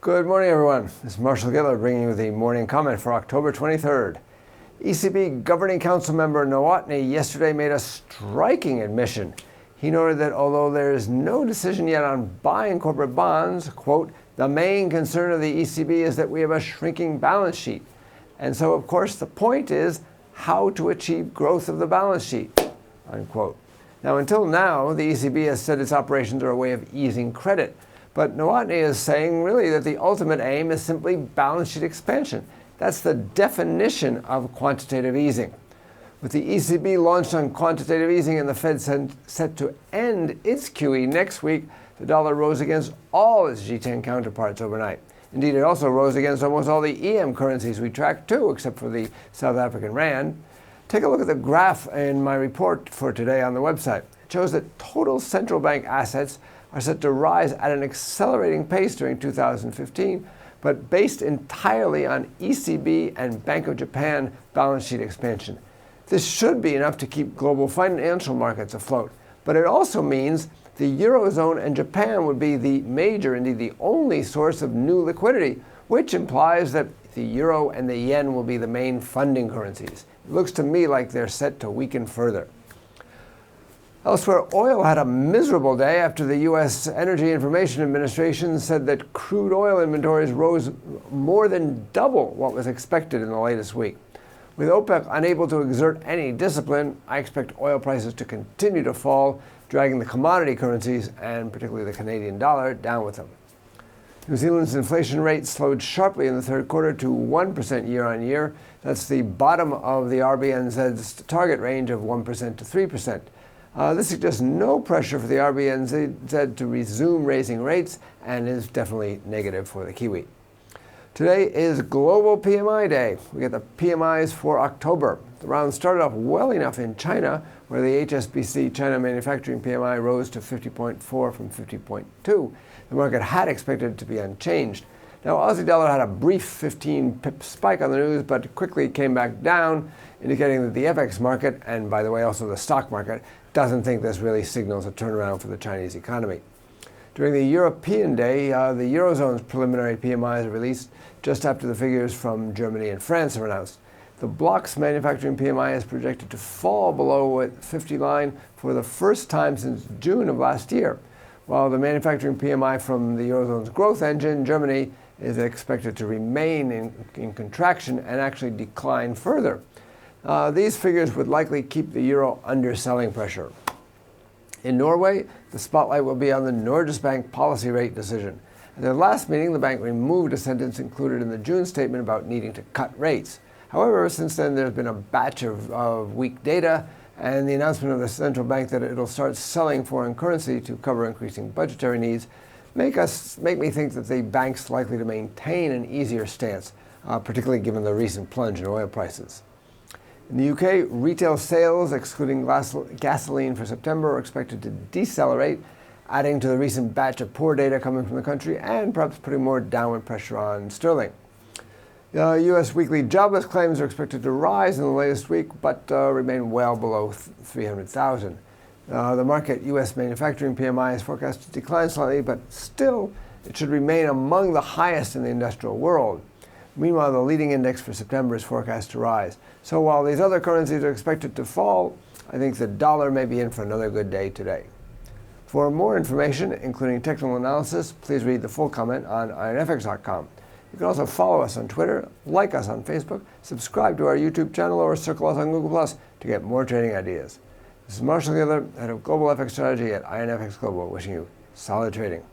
Good morning, everyone. This is Marshall Giller bringing you the morning comment for October 23rd. ECB Governing Council member Nowotny yesterday made a striking admission. He noted that although there is no decision yet on buying corporate bonds, quote, the main concern of the ECB is that we have a shrinking balance sheet. And so, of course, the point is how to achieve growth of the balance sheet, unquote. Now, until now, the ECB has said its operations are a way of easing credit. But Nowotny is saying really that the ultimate aim is simply balance sheet expansion. That's the definition of quantitative easing. With the ECB launched on quantitative easing and the Fed set to end its QE next week, the dollar rose against all its G10 counterparts overnight. Indeed, it also rose against almost all the EM currencies we track too, except for the South African rand. Take a look at the graph in my report for today on the website. It shows that total central bank assets are set to rise at an accelerating pace during 2015, but based entirely on ECB and Bank of Japan balance sheet expansion. This should be enough to keep global financial markets afloat, but it also means the Eurozone and Japan would be the major, indeed the only source of new liquidity, which implies that the euro and the yen will be the main funding currencies. It looks to me like they're set to weaken further. Elsewhere, oil had a miserable day after the U.S. Energy Information Administration said that crude oil inventories rose more than double what was expected in the latest week. With OPEC unable to exert any discipline, I expect oil prices to continue to fall, dragging the commodity currencies, and particularly the Canadian dollar, down with them. New Zealand's inflation rate slowed sharply in the third quarter to 1% year-on-year. That's the bottom of the RBNZ's target range of 1% to 3%. This suggests no pressure for the RBNZ to resume raising rates and is definitely negative for the Kiwi. Today is Global PMI Day. We get the PMIs for October. The round started off well enough in China, where the HSBC China Manufacturing PMI rose to 50.4 from 50.2. The market had expected it to be unchanged. Now, Aussie dollar had a brief 15-pip spike on the news, but quickly came back down, indicating that the FX market, and by the way also the stock market, doesn't think this really signals a turnaround for the Chinese economy. During the European Day, the Eurozone's preliminary PMIs are released just after the figures from Germany and France are announced. The bloc's manufacturing PMI is projected to fall below the 50 line for the first time since June of last year, while the manufacturing PMI from the Eurozone's growth engine, Germany, is expected to remain in contraction and actually decline further. These figures would likely keep the euro under selling pressure. In Norway, the spotlight will be on the Norges Bank policy rate decision. At their last meeting, the bank removed a sentence included in the June statement about needing to cut rates. However, since then, there's been a batch of weak data, and the announcement of the central bank that it'll start selling foreign currency to cover increasing budgetary needs make me think that the bank's likely to maintain an easier stance, particularly given the recent plunge in oil prices. In the UK, retail sales, excluding gasoline for September, are expected to decelerate, adding to the recent batch of poor data coming from the country and perhaps putting more downward pressure on sterling. U.S. weekly jobless claims are expected to rise in the latest week, but remain well below 300,000. The market U.S. manufacturing PMI is forecast to decline slightly, but still it should remain among the highest in the industrial world. Meanwhile, the leading index for September is forecast to rise. So while these other currencies are expected to fall, I think the dollar may be in for another good day today. For more information, including technical analysis, please read the full comment on IronFX.com. You can also follow us on Twitter, like us on Facebook, subscribe to our YouTube channel, or circle us on Google+ to get more trading ideas. This is Marshall Giller, head of Global FX Strategy at IronFX Global, wishing you solid trading.